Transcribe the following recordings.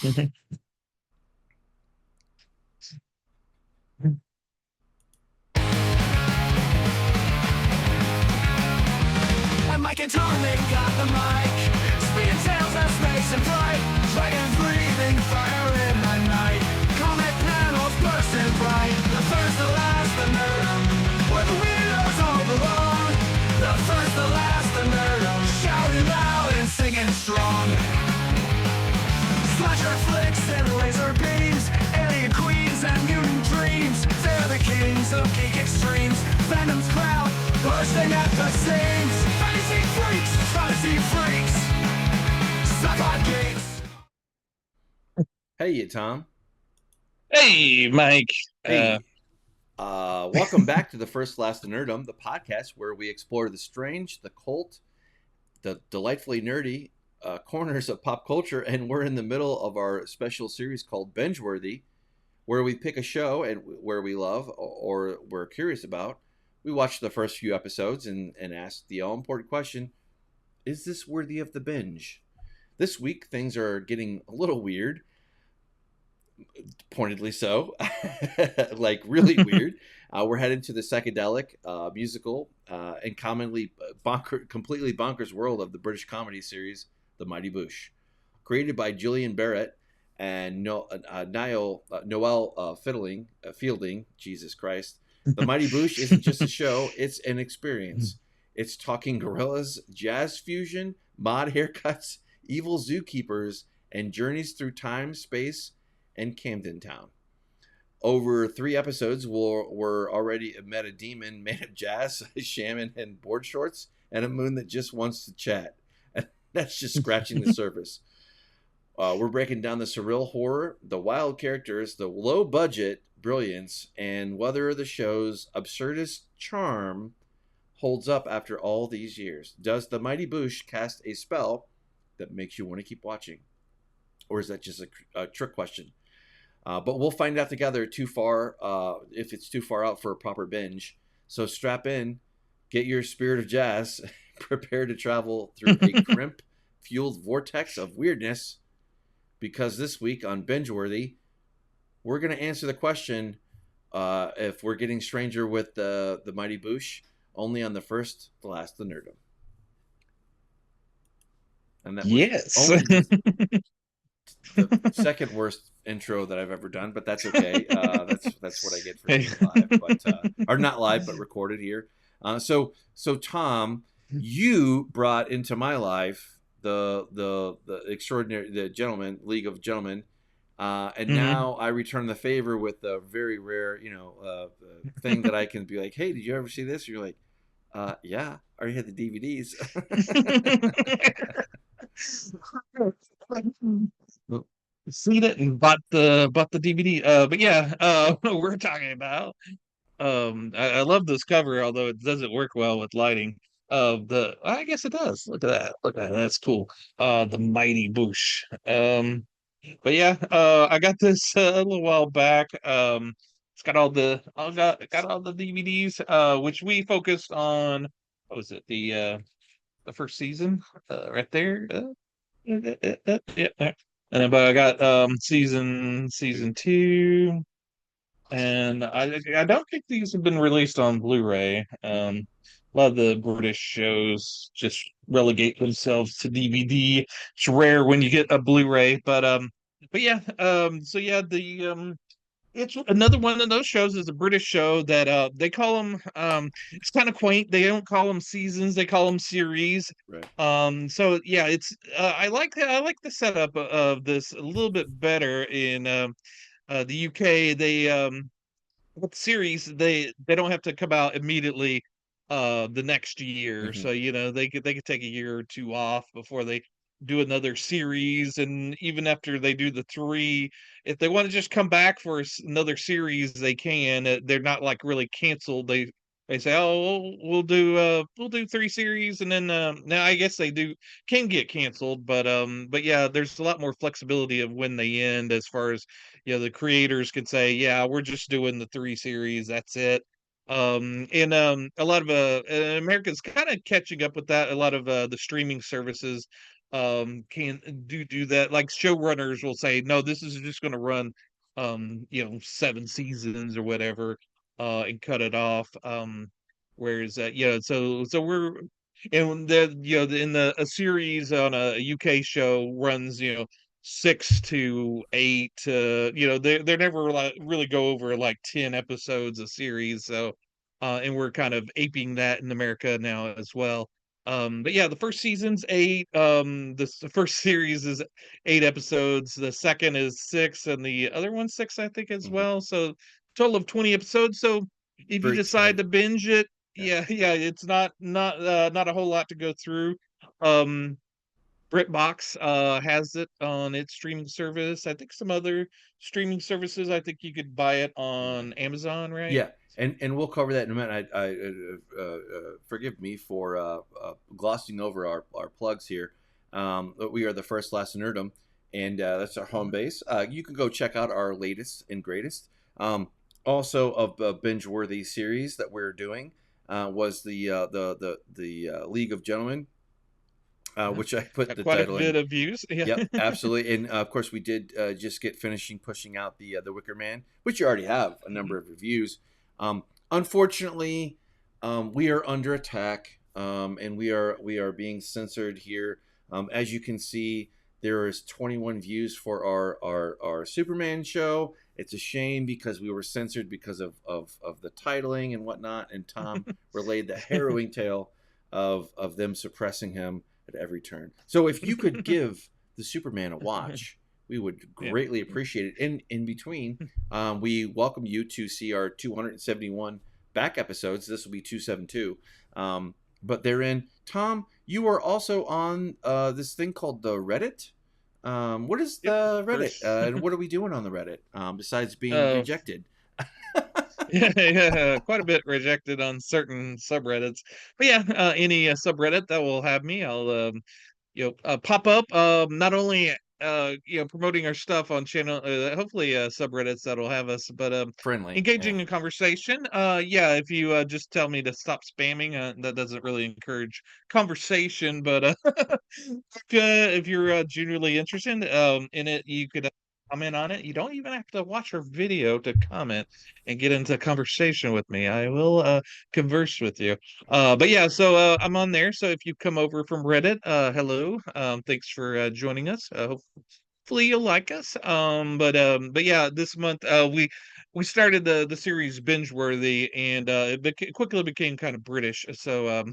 And Mike and Tom, they got the mic. Speeding tales of space and flight. Dragons breathing fire in the night. Comet panels bursting bright. The first, the last, the Nerdom. Where the weirdos all belong. The first, the last, the Nerdom. Shouting loud and singing strong. Slasher flicks and laser beams. Alien queens and mutant dreams. They're the kings of geek extremes. Venom's crowd bursting at the seams. Fantasy freaks. Sci-fi geeks. Hey, Tom. Hey, Mike. Hey. Welcome back to the FirstLastNerdom, the podcast where we explore the strange, the cult, the delightfully nerdy corners of pop culture, and we're in the middle of our special series called Binge-worthy, where we pick a show and where we love or we're curious about. We watch the first few episodes and ask the all-important question, is this worthy of the binge? This week, things are getting a little weird. Pointedly so. Like really weird. We're headed to the psychedelic, musical, and commonly completely bonkers world of the British comedy series, The Mighty Boosh. Created by Julian Barratt and Noel Fielding, Jesus Christ. The Mighty Boosh isn't just a show, it's an experience. It's talking gorillas, jazz fusion, mod haircuts, evil zookeepers, and journeys through time, space, and Camden Town. Over 3 episodes, we're already met a demon made of jazz, a shaman, and board shorts, and a moon that just wants to chat. And that's just scratching the surface. We're breaking down the surreal horror, the wild characters, the low-budget brilliance, and whether the show's absurdist charm holds up after all these years. Does the Mighty Boosh cast a spell that makes you want to keep watching? Or is that just a trick question? But we'll find out together if it's too far out for a proper binge. So strap in, get your spirit of jazz, prepare to travel through a crimp-fueled vortex of weirdness, because this week on Binge-worthy, we're going to answer the question if we're getting stranger with the Mighty Boosh, only on the first, the last, the Nerdom. And that was yes. the second worst intro that I've ever done, but that's okay. That's what I get for being live, or not live, but recorded here. So Tom, you brought into my life the extraordinary, the Gentleman League of Gentlemen, and now I return the favor with the very rare, thing that I can be like, hey, did you ever see this? And you're like, yeah, I already had the DVDs. Seen it and bought the DVD. But yeah, we're talking about. I love this cover, although it doesn't work well with lighting. I guess it does. Look at that. That's cool. The Mighty Boosh. But yeah, I got this a little while back. It's got all the got all the DVDs. Which we focused on. What was it? The first season. Right there. Yeah. And then, but I got season 2, and I don't think these have been released on Blu-ray. A lot of the British shows just relegate themselves to DVD. It's rare when you get a Blu-ray, but yeah, so yeah, it's another one of those shows is a British show that they call them it's kind of quaint. They don't call them seasons, they call them series. Right. So yeah, it's I like the setup of this a little bit better in the UK. They with the series they don't have to come out immediately the next year. Mm-hmm. So they could take a year or 2 off before they do another series, and even after they do the 3, if they want to just come back for another series they can. They're not like really canceled. They say, oh, we'll do 3 series, and then now I guess they can get canceled, but yeah, there's a lot more flexibility of when they end, as far as the creators can say, yeah, we're just doing the 3 series, that's it. And a lot of America's kind of catching up with that. A lot of the streaming services can do that. Like showrunners will say, no, this is just going to run, 7 seasons or whatever, and cut it off. Whereas, so we're, and the, in a series on a UK show runs, 6 to 8, they're never like really go over like 10 episodes a series. So, and we're kind of aping that in America now as well. But yeah, the first season's 8. The first series is 8 episodes. The second is 6, and the other one's 6, I think, as Mhm. well. So total of 20 episodes. So if you Very decide tight. to binge it, Yeah. yeah, it's not a whole lot to go through. Um, BritBox has it on its streaming service. I think some other streaming services. I think you could buy it on Amazon, right? Yeah, and we'll cover that in a minute. Forgive me for glossing over our plugs here. But we are the First Last Nerdom, and that's our home base. You can go check out our latest and greatest. Also, of binge-worthy series that we're doing was the League of Gentlemen, which I put Got the quite a title bit in. of views. Yeah. Yep, absolutely, and of course we did just get finishing pushing out the Wicker Man, which you already have a number of reviews. Unfortunately, we are under attack, and we are being censored here. As you can see, there is 21 views for our Superman show. It's a shame because we were censored because of the titling and whatnot. And Tom relayed the harrowing tale of them suppressing him at every turn. So if you could give the Superman a watch, we would Yeah. greatly appreciate it. In between, we welcome you to see our 271 back episodes. This will be 272. But therein, Tom, you are also on this thing called the Reddit. What is Yep. the Reddit? First. And what are we doing on the Reddit besides being Uh, rejected? yeah, quite a bit rejected on certain subreddits. But yeah, any subreddit that will have me, I'll pop up. Not only promoting our stuff on channel, hopefully subreddits that'll have us, but Friendly. Yeah. engaging in conversation. Yeah, if you just tell me to stop spamming, that doesn't really encourage conversation. But if you're genuinely interested in it, you could comment on it. You don't even have to watch our video to comment and get into conversation with me. I will converse with you. But yeah, so I'm on there. So if you come over from Reddit, hello. Thanks for joining us. Hopefully you'll like us. But yeah, this month we started the series Binge Worthy, and quickly became kind of British. So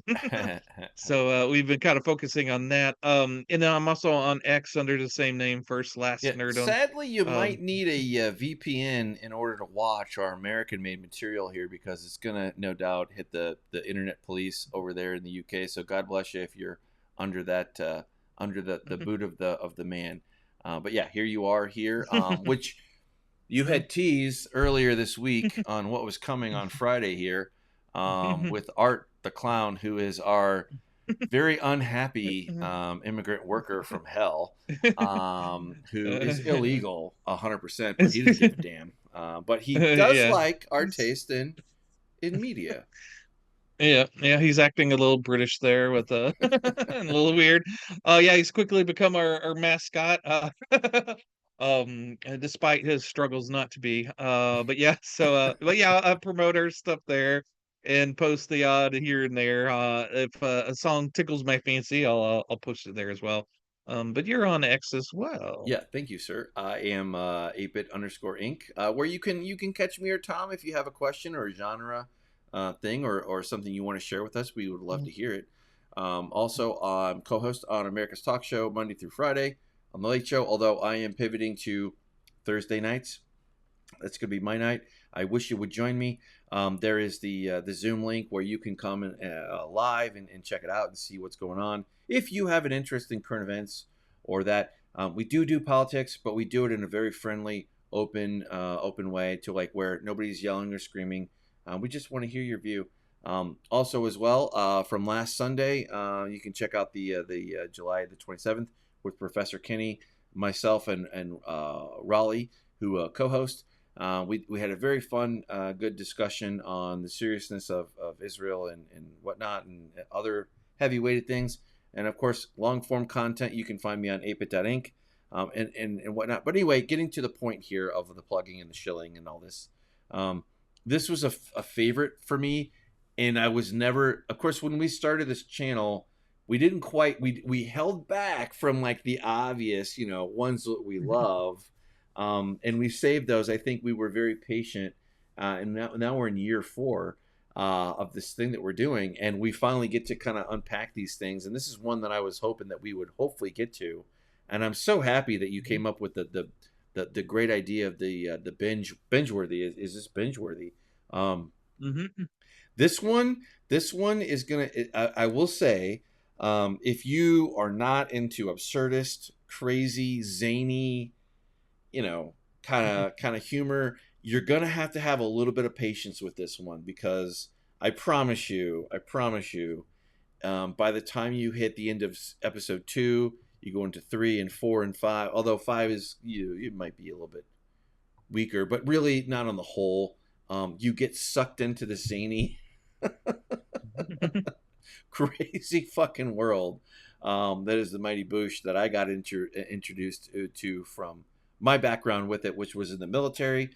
so we've been kind of focusing on that. And then I'm also on X under the same name, First Yeah, Last Nerdom. sadly, you Um, might need a VPN in order to watch our American-made material here because it's gonna, no doubt, hit the internet police over there in the UK. So God bless you if you're under that under the boot of the man. But yeah, here you are here, which you had teased earlier this week on what was coming on Friday here, with Art the Clown, who is our very unhappy immigrant worker from hell, who is illegal 100%, but he doesn't give a damn. But he does yeah. like our taste in media. Yeah, he's acting a little British there with a little weird. Yeah, he's quickly become our mascot. Despite his struggles not to be. But yeah, so but yeah, I promote our stuff there and post the odd here and there. If a song tickles my fancy, I'll post it there as well. But you're on X as well. Yeah, thank you, sir. I am ApeIt_Ink, where you can catch me or Tom if you have a question or a genre thing or something you want to share with us. We would love to hear it. Also, I'm co-host on America's Talk Show Monday through Friday on the Late Show. Although I am pivoting to Thursday nights, that's going to be my night. I wish you would join me. There is the Zoom link where you can come live and check it out and see what's going on. If you have an interest in current events or that, we do politics, but we do it in a very friendly, open way to like where nobody's yelling or screaming. We just want to hear your view. Also, as well, from last Sunday, you can check out the July the 27th with Professor Kenny, myself, and Raleigh, who co-host. We had a very fun, good discussion on the seriousness of Israel and whatnot and other heavy-weighted things. And of course, long form content, you can find me on ApeIt.Ink, and whatnot. But anyway, getting to the point here of the plugging and the shilling and all this, this was a favorite for me. And I was never, of course, when we started this channel, we didn't quite, we held back from like the obvious, ones that we love. And we saved those. I think we were very patient. And now we're in year 4 of this thing that we're doing. And we finally get to kind of unpack these things. And this is one that I was hoping that we would hopefully get to. And I'm so happy that you came up with the great idea of the binge worthy. Is this binge worthy? This one is gonna. I will say, if you are not into absurdist, crazy, zany, kind of humor, you're gonna have to have a little bit of patience with this one, because I promise you, by the time you hit the end of episode 2, you go into 3 and 4 and 5. Although 5 is it might be a little bit weaker, but really not on the whole. You get sucked into the zany, crazy fucking world that is the Mighty Boosh, that I got introduced to from my background with it, which was in the military.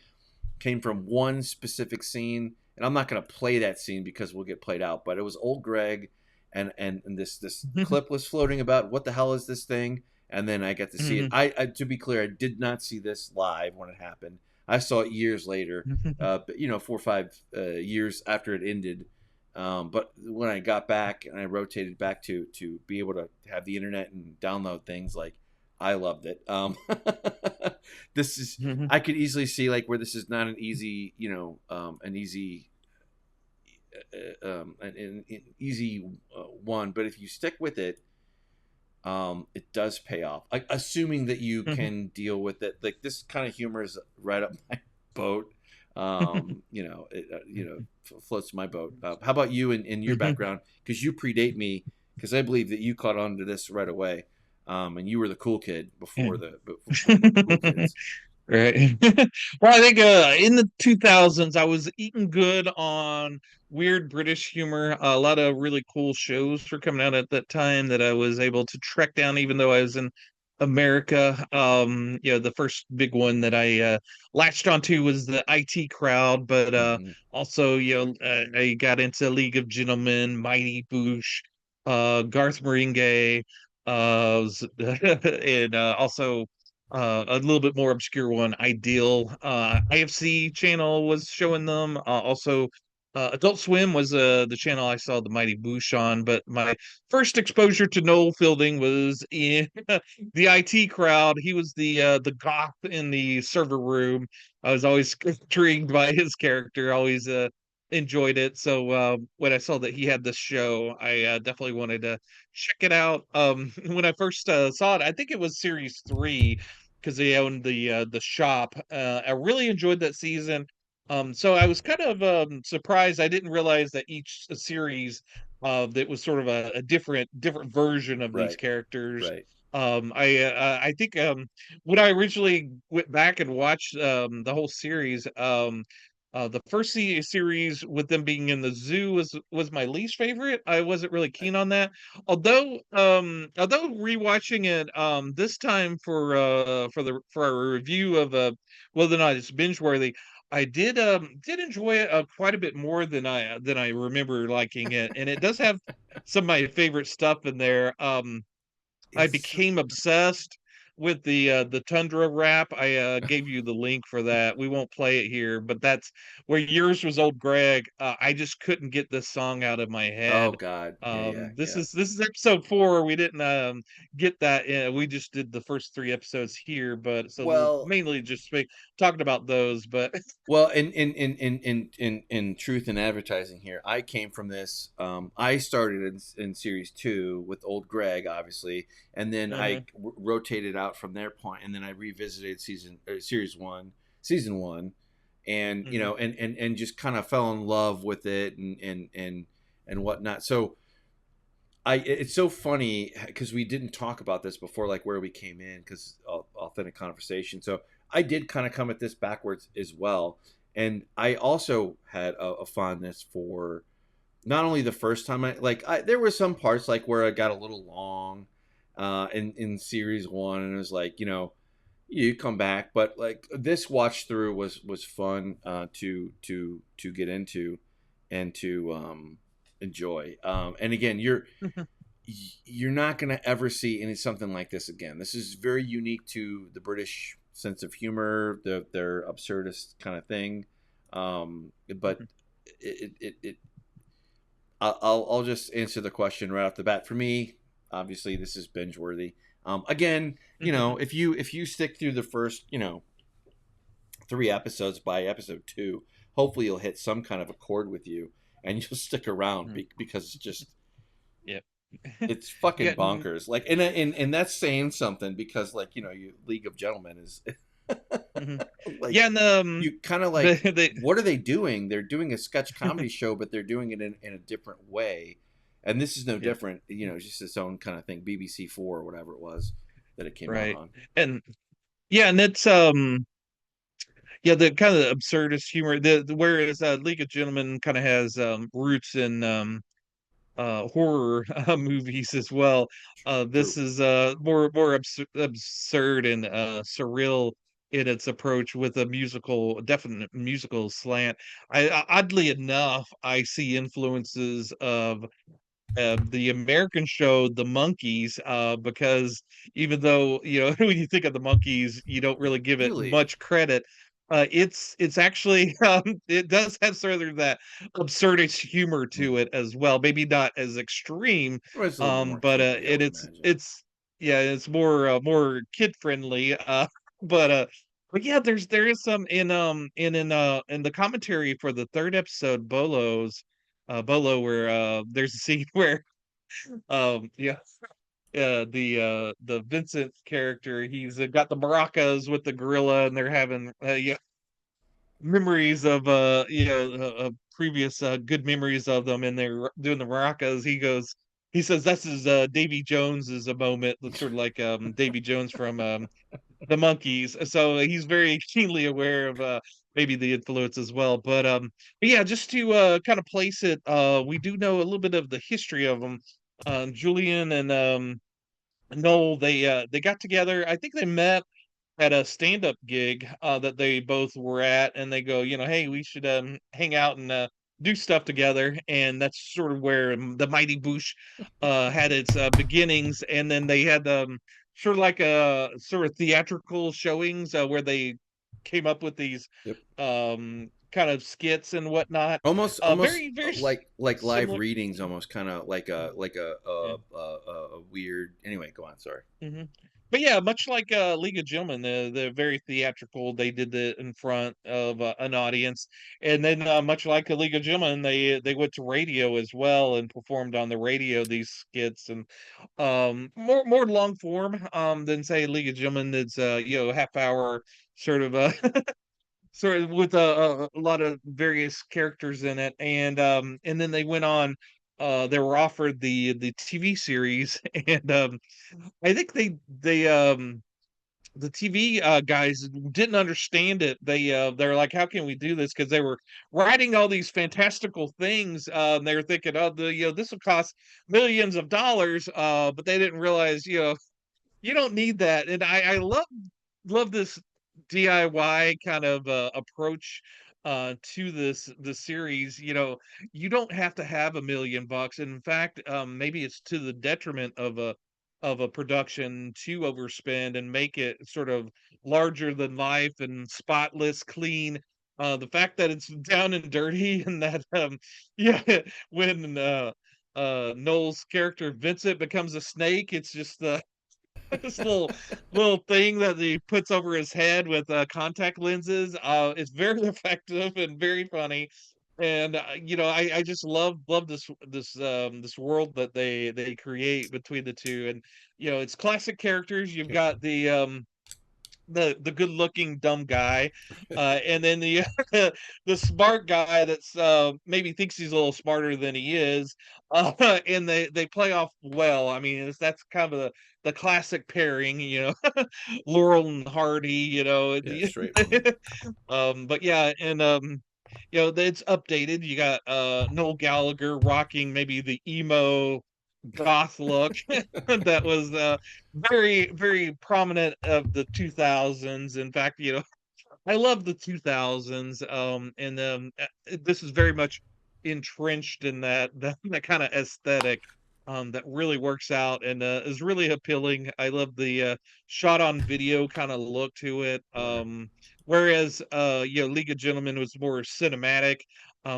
Came from one specific scene, and I'm not going to play that scene because we'll get played out, but it was old Greg, and this clip was floating about, what the hell is this thing? And then I got to see it. I to be clear, I did not see this live when it happened. I saw it years later, 4 or 5 years after it ended. But when I got back and I rotated back to be able to have the internet and download things, like, I loved it. This is, I could easily see like where this is not an easy, an easy one, but if you stick with it, it does pay off. Assuming that you can deal with it. Like, this kind of humor is right up my boat. Floats my boat. How about you in your background? Because you predate me, because I believe that you caught on to this right away. And you were the cool kid before the cool kids. Right. Well, I think in the 2000s, I was eating good on weird British humor. A lot of really cool shows were coming out at that time that I was able to track down, even though I was in America. The first big one that I latched onto was the IT Crowd, but also, I got into League of Gentlemen, Mighty Boosh, Garth Marenghi, and also a little bit more obscure one, Ideal. IFC channel was showing them. Also, Adult Swim was the channel I saw the Mighty Boosh on. But my first exposure to Noel Fielding was in the IT Crowd. He was the goth in the server room. I was always intrigued by his character. Always enjoyed it. So when I saw that he had this show, I definitely wanted to check it out. When I first saw it, I think it was series 3, because they owned the shop. I really enjoyed that season. So I was kind of surprised. I didn't realize that each series that was sort of a different version of these Right. characters. Right. I think when I originally went back and watched the whole series, the first series with them being in the zoo was my least favorite. I wasn't really keen on that. Although rewatching it this time for our review of whether or not it's binge worthy, I did enjoy it quite a bit more than I remember liking it, and it does have some of my favorite stuff in there. I It's became obsessed with the Tundra rap. I gave you the link for that. We won't play it here, but that's where yours was old Greg. I just couldn't get this song out of my Oh head. God. Yeah. This is episode 4. We didn't get that we just did the first 3 episodes here, but so we'll Well, mainly just talking about those, but Well, in truth and advertising here, I came from this. I started in series 2 with old Greg, obviously, and then I rotated out from their point, and then I revisited season 1, and and just kind of fell in love with it and whatnot. So it's so funny because we didn't talk about this before, like where we came in, because authentic conversation. So I did kind of come at this backwards as well, and I also had a fondness for not only the first time there were some parts like where I got a little long in series one, and it was like, you come back, but like this watch through was fun to get into and to enjoy. And again, you're not going to ever see something like this again. This is very unique to the British sense of humor, their absurdist kind of thing. But it I'll just answer the question right off the bat. For me, obviously, this is binge worthy. Again, if you stick through the first 3 episodes, by episode 2, hopefully you'll hit some kind of a chord with you, and you'll stick around because it's just Yep. it's fucking Yeah, bonkers. Like, and that's saying something because, like, League of Gentlemen is like, yeah, and you kind of like, the what are they doing? They're doing a sketch comedy show, but they're doing it in a different way. And this is no yeah, different. It's just its own kind of thing. BBC 4 or whatever it was that it came out right, on. and yeah, and it's yeah, the kind of absurdist humor. Whereas League of Gentlemen kind of has roots in horror movies as well. True. This is more absurd and surreal in its approach with a definite musical slant. Oddly enough, I see influences of the American show The Monkees, because even though when you think of the Monkees, you don't really give it Really? much credit. It's actually it does have sort of that absurdist humor Hmm. to it as well. Maybe not as extreme, Well, it's a little bit more but campy, I would imagine. it's yeah, it's more kid friendly. But uh, but yeah, there is some in the commentary for the third episode, Bollo, where there's a scene where yeah, the Vincent character, he's got the maracas with the gorilla, and they're having yeah, memories of previous good memories of them, and they're doing the maracas. He says this is Davy Jones is a moment that's sort of like Davy Jones from the Monkees. So he's very keenly aware of maybe the influence as well. But yeah, just to kind of place it, we do know a little bit of the history of them. Julian and Noel, they got together. I think they met at a stand-up gig that they both were at, and they go, hey, we should hang out and do stuff together. And that's sort of where the Mighty Boosh had its beginnings. And then they had sort of like a sort of theatrical showings where they came up with these Yep. kind of skits and whatnot. Almost Very very like live similar. readings, almost kind of like Yeah. a weird. Anyway, go on. Sorry. hmm But yeah, much like League of Gentlemen, they're very theatrical. They did it in front of an audience, and then much like a League of Gentlemen, they went to radio as well and performed on the radio these skits, and more long form than say League of Gentlemen. It's half hour sort of sort of with a lot of various characters in it, and then they went on. They were offered the TV series, and I think the TV guys didn't understand it. They're like, how can we do this? Because they were writing all these fantastical things. And they were thinking, oh, this will cost millions of dollars. But they didn't realize, you don't need that. And I love this DIY kind of approach to the series. You don't have to have $1 million. In fact, maybe it's to the detriment of a production to overspend and make it sort of larger than life and spotless, clean. The fact that it's down and dirty, and that yeah, when Noel's character Vincent becomes a snake, it's just this little thing that he puts over his head with contact lenses. It's very effective and very funny. And I just love this world that they create between the two. And it's classic characters. You've got the good looking dumb guy, and then the the smart guy that's maybe thinks he's a little smarter than he is, and they play off well. I mean, that's kind of the classic pairing, Laurel and Hardy, Yeah, straight. Mhm. but yeah, and it's updated. You got Noel Gallagher rocking maybe the emo goth look that was very, very prominent of the 2000s. In fact, I love the 2000s, and this is very much entrenched in that kind of aesthetic, that really works out and is really appealing. I love the shot on video kind of look to it. Right. Whereas League of Gentlemen was more cinematic.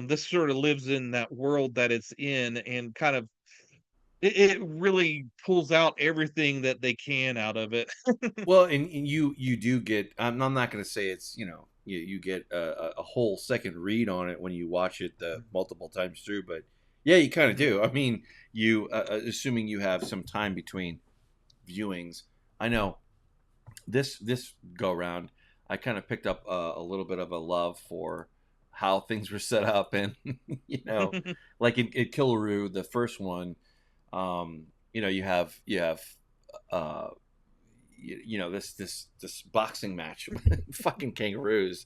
This sort of lives in that world that it's in, and kind of it really pulls out everything that they can out of it. Well, and you do get. I'm not going to say it's you get a whole second read on it when you watch it the multiple times through, but yeah, you kind of do. I mean, you assuming you have some time between viewings. I know this go round, I kind of picked up a little bit of a love for how things were set up, and like in Killeroo, the first one, you have uh, this boxing match, fucking kangaroos.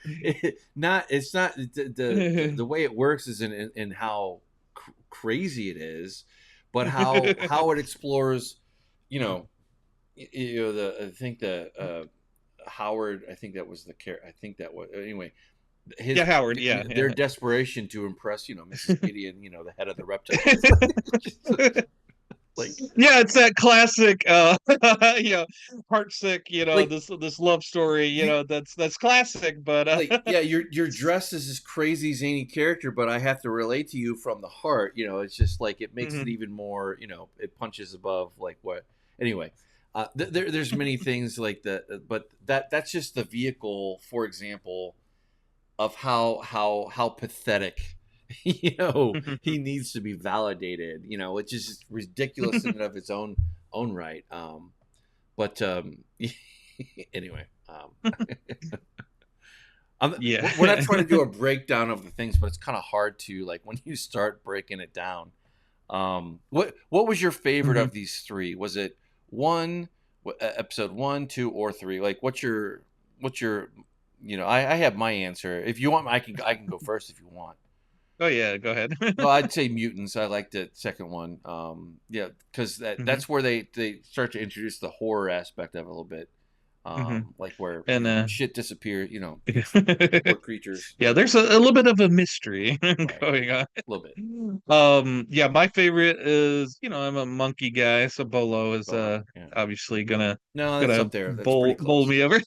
It's not the way it works is in how crazy it is, but how it explores, I think the Howard, I think that was the care. I think that was anyway. Yeah, Howard. Yeah, Their desperation to impress, Mrs. Gideon, the head of the reptile. Like, yeah, it's that classic heartsick, like this love story, that's classic, but like yeah, you're dressed as this crazy zany character, but I have to relate to you from the heart. It's just like it makes it mhm. even more. It punches above like what. Anyway, there's many things like that, but that's just the vehicle, for example, of how pathetic he needs to be validated. It's just ridiculous in and of its own right. But anyway, Yeah. we're not trying to do a breakdown of the things, but it's kind of hard to, like, when you start breaking it down. What was your favorite Mhm. of these three? Was it one, episode 1, 2, or 3? Like, what's your I have my answer. If you want, I can go first if you want. Oh yeah, go ahead. Well, I'd say Mutants. I like the second one. Yeah, because Mhm, that's where they start to introduce the horror aspect of it a little bit. mhm. Like where And shit disappears. Poor creatures. yeah, there's a little bit of a mystery Right, going on. a little bit. Yeah, my favorite is, I'm a monkey guy, so Bollo is Bolo. Yeah. obviously gonna No, that's gonna up there. That's pretty bowl close. me over.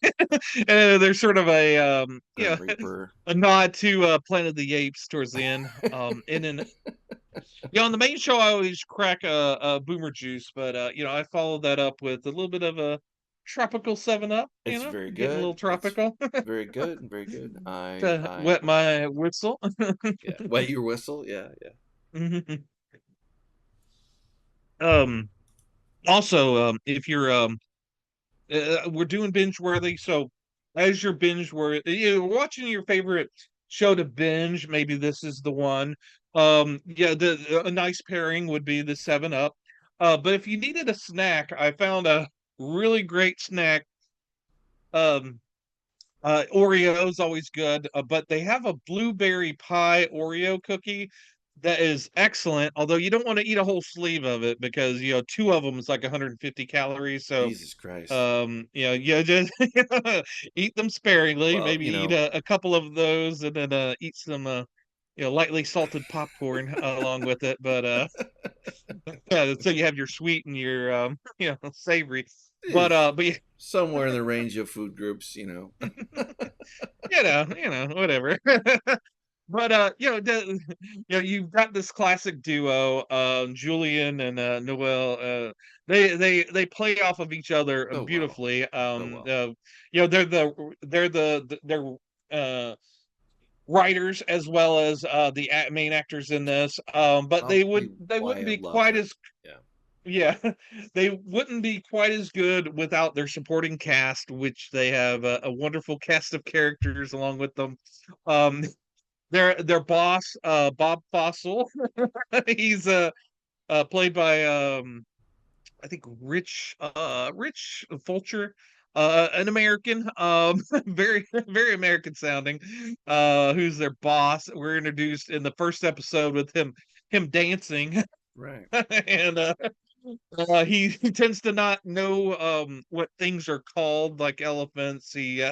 And there's sort of a Grim Reaper. a nod to Planet of the Apes towards the end. And then on the main show I always crack a boomer juice, but I follow that up with a little bit of a tropical 7 Up, It's very getting a good. little It's tropical very good. Very good. to I wet my whistle. Yeah. Wet your whistle. Yeah, yeah. um Also, if you're we're doing binge worthy, so as you're binge worthy, you're watching your favorite show to binge, maybe this is the one. Yeah, a nice pairing would be the 7 Up. But if you needed a snack, I found a really great snack. um Oreo's always good, but they have a blueberry pie Oreo cookie that is excellent. Although you don't want to eat a whole sleeve of it because two of them is like 150 calories. So Jesus Christ. you just eat them sparingly. Well, Maybe eat a couple of those, and then eat some lightly salted popcorn along with it. But yeah, so you have your sweet and your savory. But it's yeah, somewhere in the range of food groups. whatever. But you've got this classic duo, Julian and Noel. They play off of each other So well. beautifully. So well. They're writers as well as the main actors in this. But Probably they why wouldn't I be love quite them. as Yeah. yeah, they wouldn't be quite as good without their supporting cast, which they have a wonderful cast of characters along with them. Um, their boss, Bob Fossil, he's played by I think Rich Fulcher. an American, very very American sounding, who's their boss. We're introduced in the first episode with him dancing, Right. and he tends to not know what things are called, like elephants. He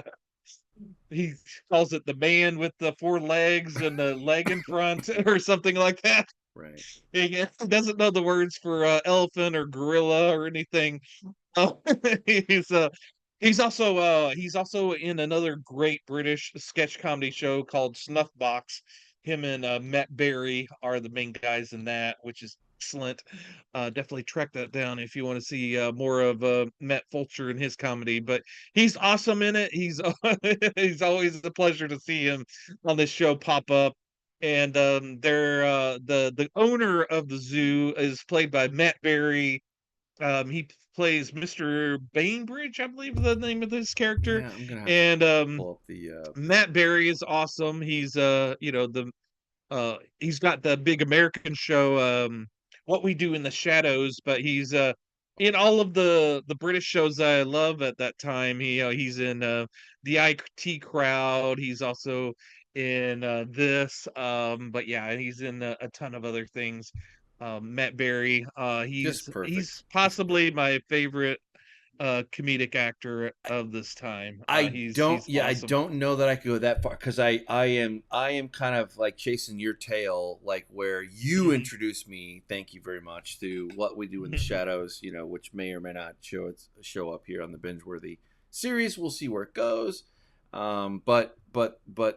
calls it the man with the four legs and the leg in front, or something like that. Right. He doesn't know the words for elephant or gorilla or anything. Oh, he's uh he's also in another great British sketch comedy show called Snuffbox. Him and Matt Berry are the main guys in that, which is excellent. Definitely track that down if you want to see more of Matt Fulcher and his comedy. But he's awesome in it. He's he's always a pleasure to see him on this show pop up. And they're the owner of the zoo is played by Matt Berry. He plays Mr. Bainbridge, I believe the name of this character. Yeah, I'm gonna have to And pull up the. Matt Berry is awesome. He's he's got the big American show, What We Do in the Shadows, but he's in all of the British shows I love at that time. He's in the IT Crowd. He's also in this, but yeah, he's in a ton of other things. Matt Berry, Just he's perfect. possibly my favorite comedic actor of this time. He's I awesome. don't know that I could go that far because I am kind of like chasing your tail, like where you Mhm. introduced me. Thank you very much to What We Do in the Shadows, which may or may not show up here on the binge worthy series. We'll see where it goes. But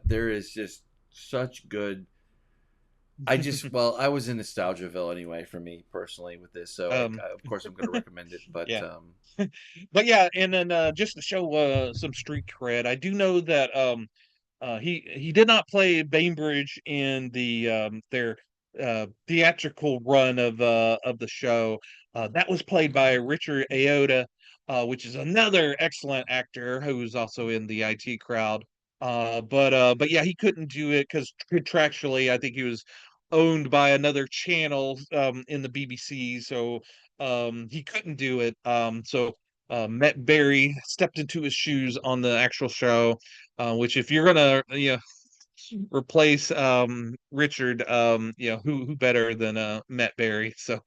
there is just such good. I was in Nostalgiaville anyway for me personally with this, so um, of course I'm going to recommend it. But yeah. But yeah, and then just to show some street cred, I do know that he did not play Bainbridge in their theatrical run of the show. That was played by Richard Ayoade, which is another excellent actor who's also in the IT Crowd. But yeah, he couldn't do it because contractually, I think he was owned by another channel in the BBC, so he couldn't do it. So Matt Berry stepped into his shoes on the actual show, which if you're gonna replace Richard, who better than Matt Berry? So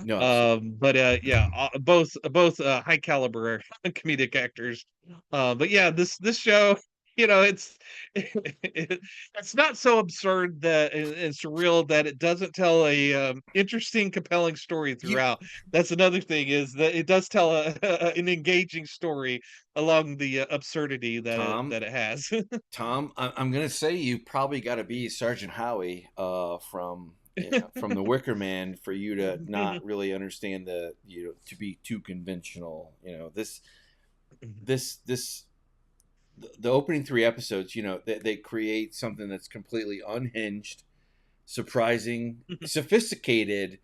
no, absolutely. but yeah, both high caliber comedic actors. But yeah, this show, it's it's not so absurd that and surreal that it doesn't tell a interesting, compelling story You throughout. That's another thing, is that it does tell an engaging story along the absurdity Tom, that it has. I'm gonna say you probably got to be Sergeant Howie from The Wicker Man for you to not really understand to be too conventional. This the opening three episodes. They create something that's completely unhinged, surprising, sophisticated.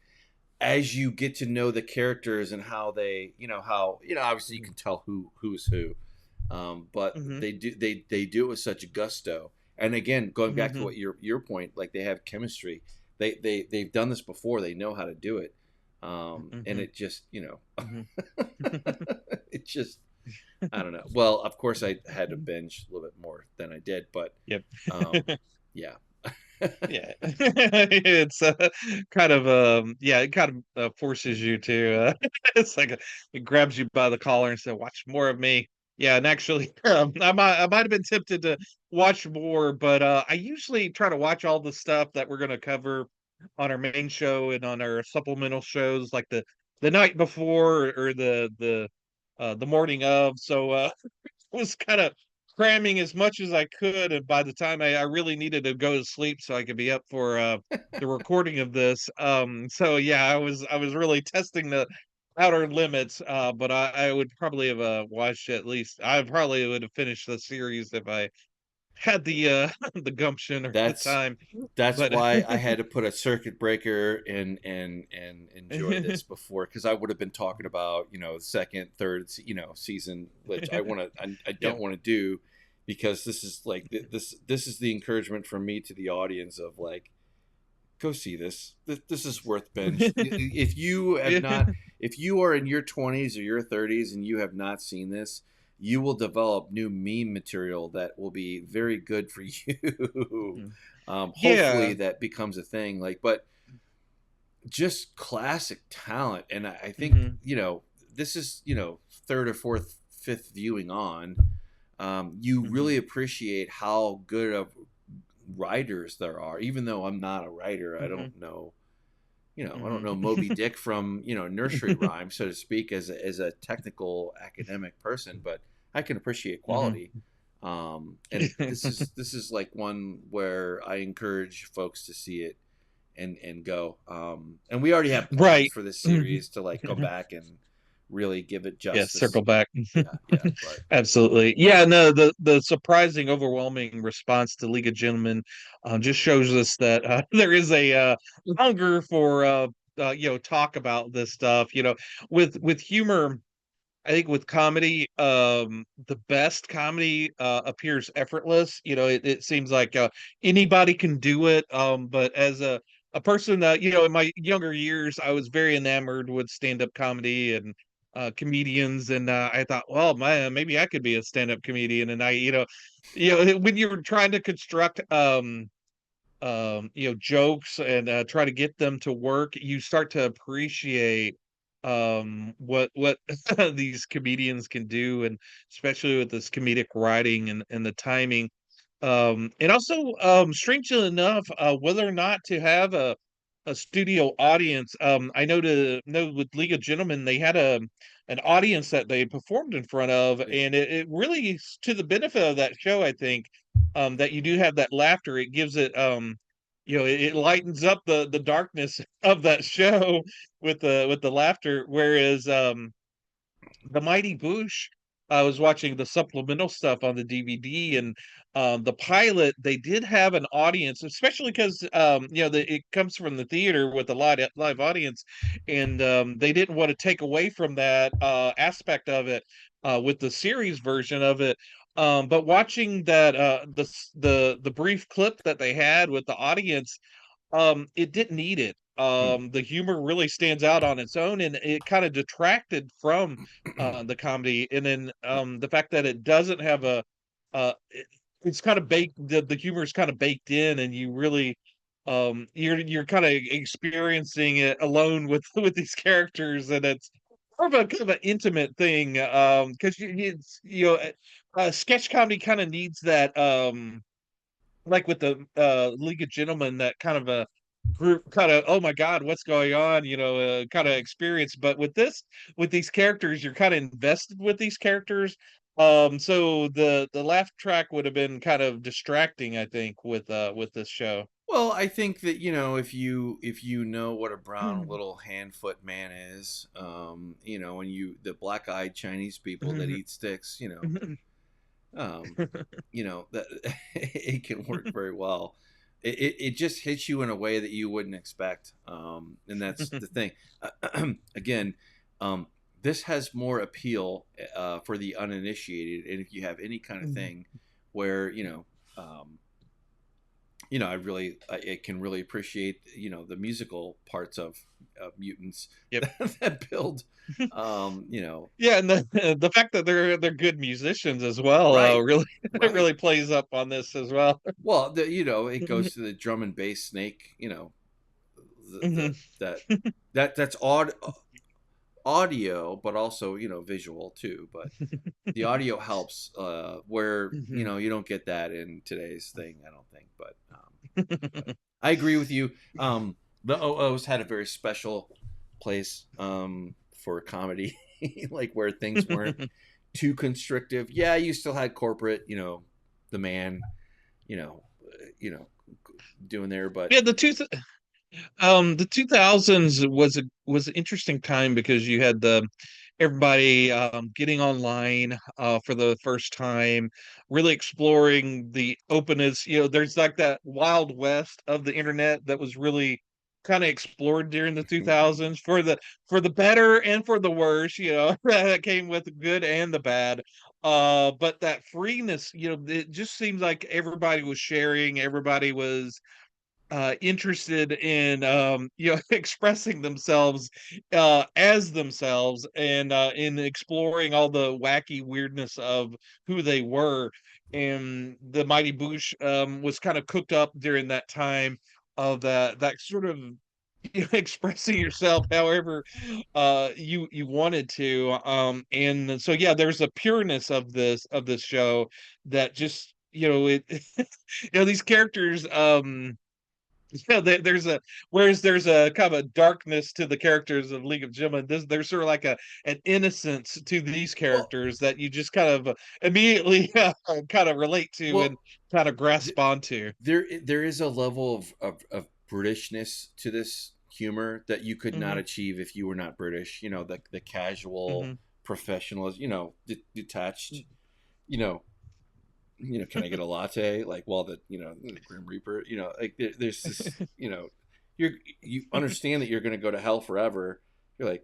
As you get to know the characters and how obviously you can tell who's who. But Mhm. they do it with such gusto. And again, going back to Mhm. what your point, like they have chemistry. They've done this before. They know how to do it. And Mhm. it just Mhm. it just I don't know. Well, of course I had to binge a little bit more than I did, but Yep. yeah. Yeah. It's kind of yeah, it kind of forces you to it's like it grabs you by the collar and says, "Watch more of me." Yeah, and actually I might have been tempted to watch more, but I usually try to watch all the stuff that we're going to cover on our main show and on our supplemental shows, like the night before or the morning of. So was kind of cramming as much as I could, and by the time I really needed to go to sleep so I could be up for the recording of this. So yeah, I was really testing the outer limits, but I would probably have watched at least. I probably would have finished the series if I had the the gumption or the that's time. that's But why I had to put a circuit breaker and enjoy this before, because I would have been talking about second, third, season, which I yeah. don't want to do, because this is like this is the encouragement from me to the audience of like, go see this. This is worth binge. If you have Yeah. not, if you are in your 20s or your 30s and you have not seen this, you will develop new meme material that will be very good for you. Yeah. Hopefully that becomes a thing. Like, but just classic talent, and I think Hmm. this is third or fourth, fifth viewing on. You Hmm. really appreciate how good of writers there are, even though I'm not a writer. I Hmm. don't know. I don't know Hmm. Moby Dick from nursery rhyme, so to speak, as a technical academic person, but I can appreciate Hmm. quality. And this is like one where I encourage folks to see it and go. And we already have plans Right. for this Mhm. series to like come back and really give it Yeah, justice. circle back. Yeah, but Absolutely. Yeah, no, the surprising, overwhelming response to League of Gentlemen just shows us that there is a hunger for talk about this stuff. With humor, I think with comedy, the best comedy appears effortless. It seems like anybody can do it. But as a person that, in my younger years, I was very enamored with stand-up comedy and comedians, and I thought, well, man, maybe I could be a stand-up comedian. And when you're trying to construct jokes and try to get them to work, you start to appreciate what these comedians can do, and especially with this comedic writing and the timing. And also, strangely enough, whether or not to have a studio audience, I know with League of Gentlemen, they had an audience that they performed in front of, and it really is to the benefit of that show, I think, that you do have that laughter. It gives it, it lightens up the darkness of that show with the laughter. Whereas the Mighty Boosh, I was watching the supplemental stuff on the DVD, and the pilot, they did have an audience, especially because it comes from the theater with a live audience, and they didn't want to take away from that aspect of it with the series version of it. But watching that the brief clip that they had with the audience, it didn't need it. The humor really stands out on its own, and it kind of detracted from the comedy. And then the fact that it doesn't have it's kind of baked. The humor is kind of baked in, and you really you're kind of experiencing it alone with with these characters, and it's more of a kind of an intimate thing. Because sketch comedy kind of needs that. Like with the League of Gentlemen, that kind of a group kind of, oh my god, what's going on, kind of experience. But with these characters, you're kind of invested with these characters. So the laugh track would have been kind of distracting, I think, with this show. well, I think that if you know what a brown Mhm. little hand foot man is, and the black eyed Chinese people that eat sticks, um, that it can work very well. It just hits you in a way that you wouldn't expect, and that's the thing. Again, um, this has more appeal for the uninitiated, and if you have any kind of thing where um, I can really appreciate the musical parts of mutants Yep. that build, you know, Yeah, and the fact that they're good musicians as well, right, really it right. really plays up on this as well. Well, it goes to the drum and bass snake, the Mhm. that's audio, but also visual too. But the audio helps, where Mhm. you don't get that in today's thing, I don't think. But I agree with you. The OOs had a very special place for comedy, like where things weren't too constrictive. Yeah, you still had corporate, the man, you know, you know, doing there, but Yeah, the 2000s was an interesting time because you had the everybody getting online for the first time, really exploring the openness. There's like that wild west of the internet that was really kind of explored during the 2000s for the better and for the worse. That came with the good and the bad. But that freeness, it just seems like everybody was sharing, everybody was interested in expressing themselves as themselves, and in exploring all the wacky weirdness of who they were. And the Mighty Boosh was kind of cooked up during that time of that sort of expressing yourself however you wanted to. And so yeah, there's a pureness of this show that just, it these characters, there's a, whereas there's a kind of a darkness to the characters of League of Gentlemen, there's sort of like an innocence to these Well, characters that you just kind of immediately kind of relate to and well, kind of th- grasp onto. there is a level of Britishness to this humor that you could not Hmm. achieve if you were not British. The casual Hmm. professional, detached. You know, can I get a latte? Like, while the Grim Reaper, like there's this, you understand that you're going to go to hell forever. You're like,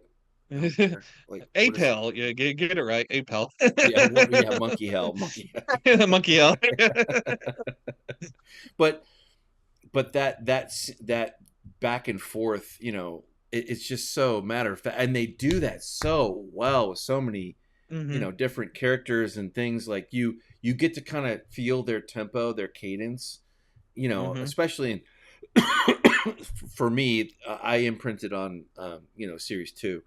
I don't care. Like, what is? Apel, yeah, get it right, Apel. Yeah, what? Yeah, monkey hell, monkey hell. Monkey L. But that back and forth, it's just so matter of fact, and they do that so well with so many, Hmm. different characters and things. Like, you get to kind of feel their tempo, their cadence, Hmm. especially in for me, I imprinted on series two.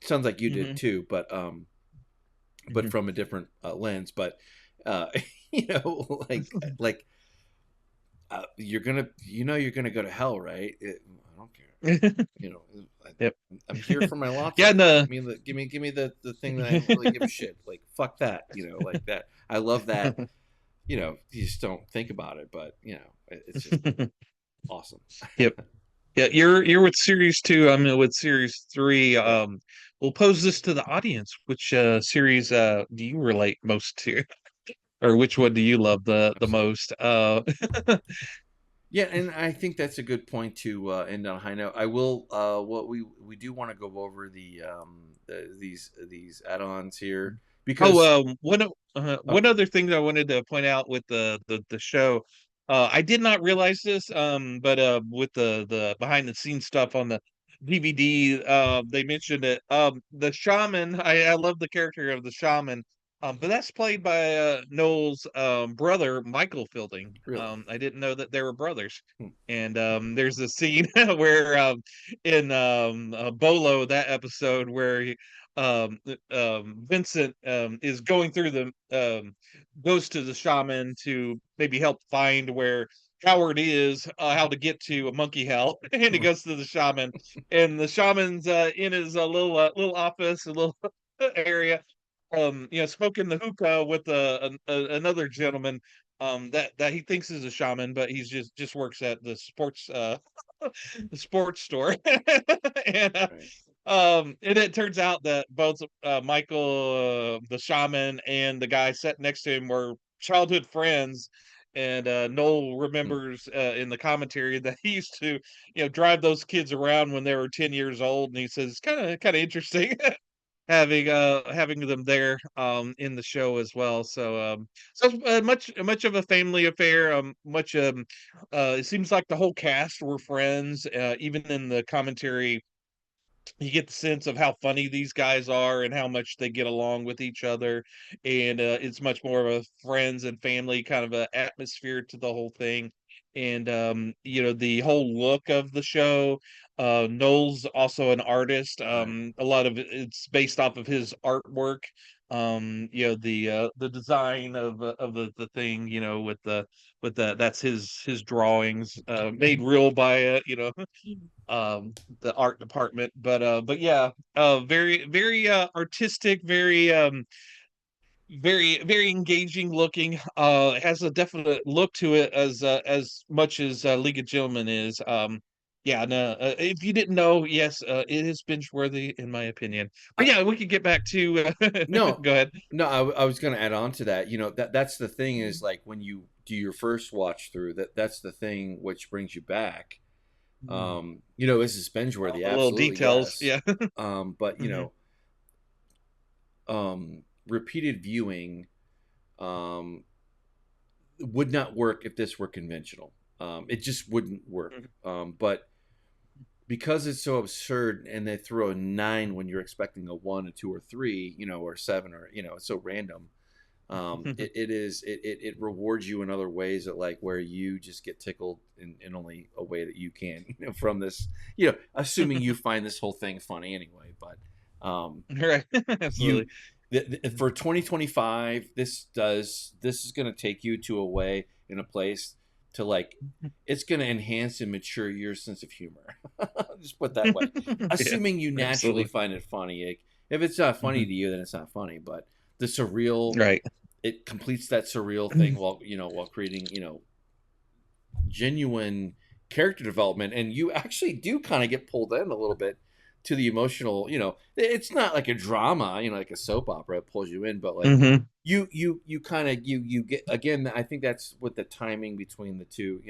Sounds like you did Hmm. too, but Hmm. from a different lens. But uh, like you're gonna go to hell, right? I don't care. You know, I, Yep. I'm here for my Yeah, latte. and the Give me the thing that I don't really give a shit. Like, fuck that. Like that. I love that. You just don't think about it, but it's just awesome. yep. Yeah, you're with series two. I'm with series three. Right. We'll pose this to the audience. Which series do you relate most to, or which one do you love the Absolutely. most? Yeah, and I think that's a good point to end on a high note. I will. What we do want to go over these add-ons here because Oh, oh, one other thing that I wanted to point out with the show, I did not realize this, but with the behind the scenes stuff on the DVD, they mentioned it. The shaman, I love the character of the shaman, but that's played by Noel's brother, Michael Fielding. really. I didn't know that they were brothers. Hmm. And there's a scene where in Bollo, that episode where Vincent is going through goes to the shaman to maybe help find where Howard is, how to get to a monkey hell, and he goes to the shaman, and the shaman's in his little office, a little area, smoking the hookah with another gentleman that he thinks is a shaman, but he's just works at the sports the sports store. and Right. and it turns out that both Michael, the shaman, and the guy sat next to him were childhood friends. And Noel Hmm. remembers in the commentary that he used to, drive those kids around when they were 10 years old, and he says it's kind of interesting having them there in the show as well. So much of a family affair. Much It seems like the whole cast were friends. Even in the commentary, you get the sense of how funny these guys are and how much they get along with each other. And it's much more of a friends and family kind of a atmosphere to the whole thing. And the whole look of the show, Noel's also an artist. Right. A lot of it's based off of his artwork. The design of the thing, with the that's his drawings, made real by the art department. But yeah, very very artistic, very very engaging looking. Has a definite look to it as much as League of Gentlemen is. Yeah, no, if you didn't know, yes, it is binge worthy in my opinion. But I, yeah, we could get back to no, go ahead. no. I was going to add on to that. That's the thing, is like, when you do your first watch through, that's the thing which brings you back. Is this binge worthy? Little Absolutely, details, yes. yeah. But Hmm. repeated viewing um would not work if this were conventional. It just wouldn't work. Mhm. But because it's so absurd, and they throw a 9 when you're expecting a 1, a 2, or 3, or 7, or it's so random. It rewards you in other ways, that like where you just get tickled in only a way that you can, from this, assuming you find this whole thing funny anyway. But Right. you Absolutely. for 2025, this is going to take you to a way, in a place, to like, it's going to enhance and mature your sense of humor. Just put that way, Yeah, assuming you naturally absolutely. find it funny. Like, if it's not funny Mhm. to you, then it's not funny. But the surreal, Right. it completes that surreal thing, while creating, genuine character development. And you actually do kind of get pulled in a little bit to the emotional. It's not like a drama, like a soap opera, it pulls you in. But like, Hmm. you kind of, you get, again, I think that's with the timing between the two,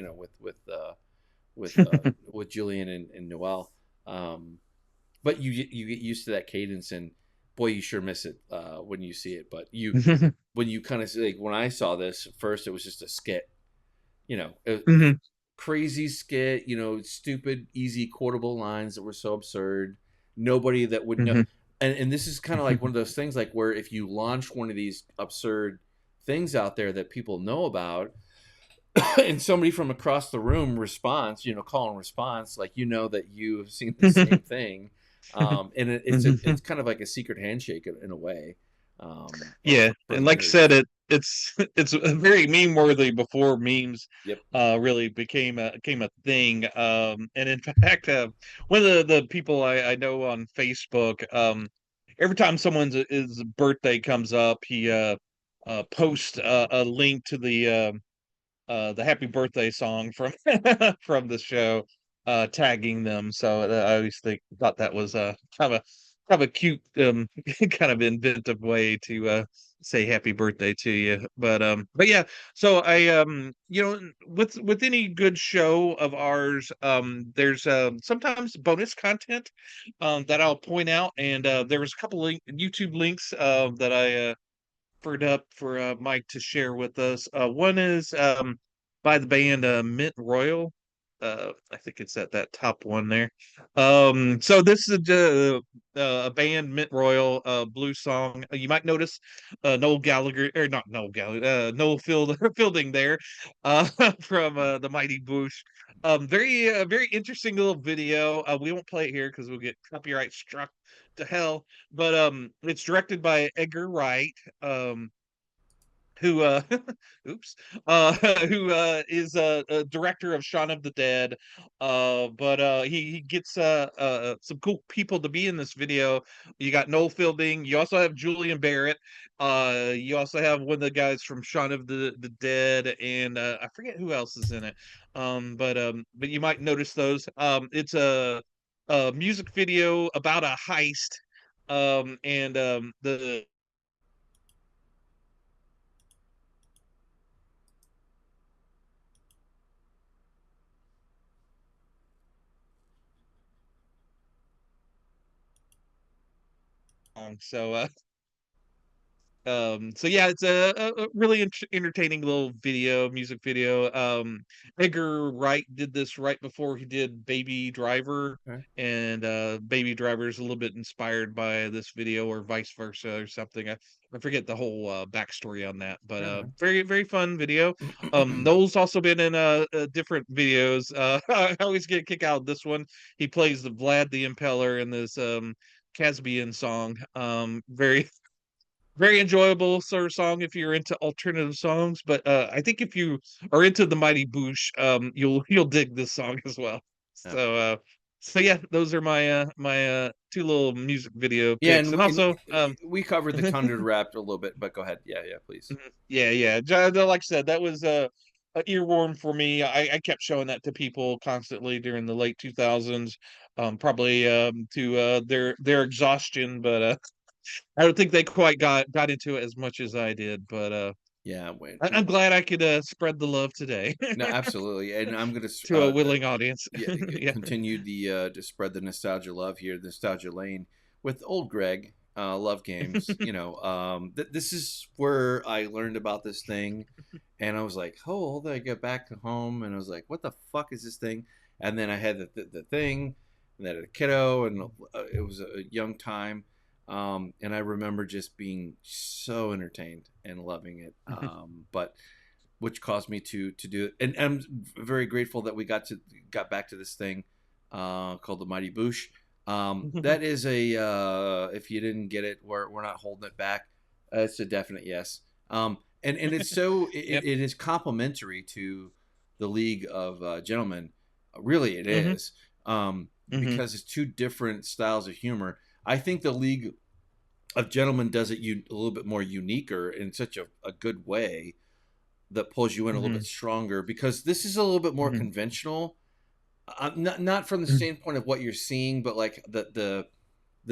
with Julian and Noel. But you get used to that cadence, and boy, you sure miss it when you see it. But when you kind of, like, when I saw this first, it was just a skit, Hmm. crazy skit, stupid, easy, quotable lines that were so absurd. Nobody that would know. Hmm. And this is kind of like one of those things, like, where if you launch one of these absurd things out there that people know about, and somebody from across the room responds, call and response, like, that you have seen the same thing. And it's kind of like a secret handshake in a way, Yeah, for and the like I nerds. said, it's very meme worthy before memes Yep. really became a thing. And in fact, one of the people I know on Facebook, every time someone's his birthday comes up, he posts a link to the happy birthday song from from the show, tagging them. So I always thought that was kind of a cute kind of inventive way to say happy birthday to you. But yeah, so I with any good show of ours, there's sometimes bonus content that I'll point out. And there was a couple YouTube links that I offered up for Mike to share with us. One is by the band Mint Royal. I think it's at that top one there. So this is a band, Mint Royal, blues song. You might notice Noel Gallagher, or not Noel Gallagher, Fielding there, from the Mighty Boosh. Very interesting little video. We won't play it here because we'll get copyright struck to hell. But it's directed by Edgar Wright, um, who oops, who is a director of Shaun of the Dead. But he gets some cool people to be in this video. You got Noel Fielding, you also have Julian Barratt, you also have one of the guys from Shaun of the Dead, and I forget who else is in it. But you might notice those. It's a music video about a heist. And the so so yeah, it's a really entertaining little music video. Edgar Wright did this right before he did Baby Driver, Okay. and Baby Driver is a little bit inspired by this video, or vice versa, or something. I forget the whole backstory on that, but Right on. very fun video. Noel's also been in different videos. I always get a kick out of this one. He plays the Vlad the Impaler in this Kasabian song. Very enjoyable sort of song if you're into alternative songs. But I think if you are into the Mighty Boosh, you'll dig this song as well. So Absolutely. so yeah, those are my two little music video Yeah, picks. and And also we covered the Tundra Rap a little bit, but go ahead. Yeah, yeah, please. yeah, like I said, that was a earworm for me. I kept showing that to people constantly during the late 2000s, probably to their exhaustion. But I don't think they quite got into it as much as I did. But Yeah, when, I'm glad I could spread the love today no, absolutely, and I'm gonna to a willing audience. yeah, Yeah. continue the to spread the nostalgia love here, the nostalgia lane, with old Greg. love games. This is where I learned about this thing, and I was like, oh, then I get back home, and I was like, what the fuck is this thing? And then I had the thing, and then a kiddo, and it was a young time, and I remember just being so entertained and loving it. But which caused me to do it, and I'm very grateful that we got back to this thing called the Mighty Boosh. That is if you didn't get it, we're not holding it back. It's a definite yes. And it's so Yep. it is complementary to the League of Gentlemen. Really, it Mhm. is, because it's two different styles of humor. I think the League of Gentlemen does it a little bit more uniquer in such a good way that pulls you in a little bit Mhm. stronger, because this is a little bit more Mhm. conventional, not from the Mhm. standpoint of what you're seeing, but like the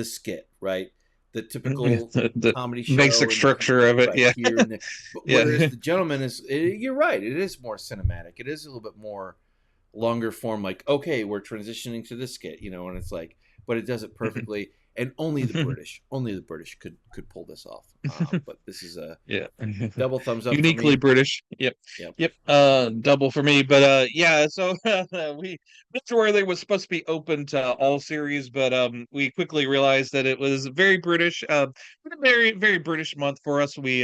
skit, right? The Mhm. typical The comedy basic show and the structure of it. right Yeah. here and there. But whereas Yeah. the Gentleman you're right, it is more cinematic. It is a little bit more longer form. Like, okay, we're transitioning to this skit, and it's like, but it does it perfectly. And only the British could pull this off. But this is a Yeah. double thumbs up for Uniquely me. British. Yep. Yep. Yep. Double for me. But yeah, so we that's where they was supposed to be open to all series, but we quickly realized that it was very British. A very, very British month for us. We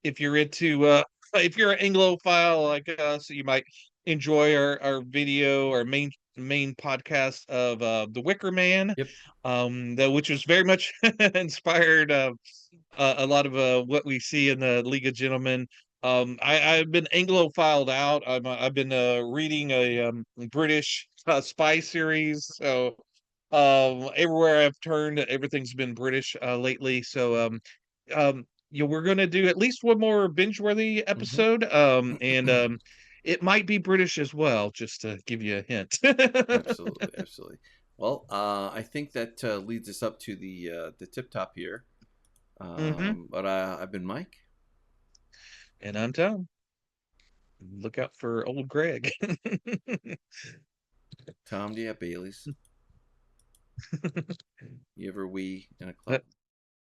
if you're into if you're an Anglophile like us, you might enjoy our video, our main podcast of The Wicker Man, Yep. which was very much inspired a lot of what we see in the League of Gentlemen. I've been Anglophiled out. I've been reading a British spy series. So everywhere I've turned, everything's been British lately. So we're gonna do at least one more binge-worthy Hmm. episode. And it might be British as well, just to give you a hint. Absolutely, absolutely. Well, I think that leads us up to the tip top here. Hmm. But I've been Mike. And I'm Tom. Look out for old Greg. Tom, do you have Bailey's? You ever wee in a club?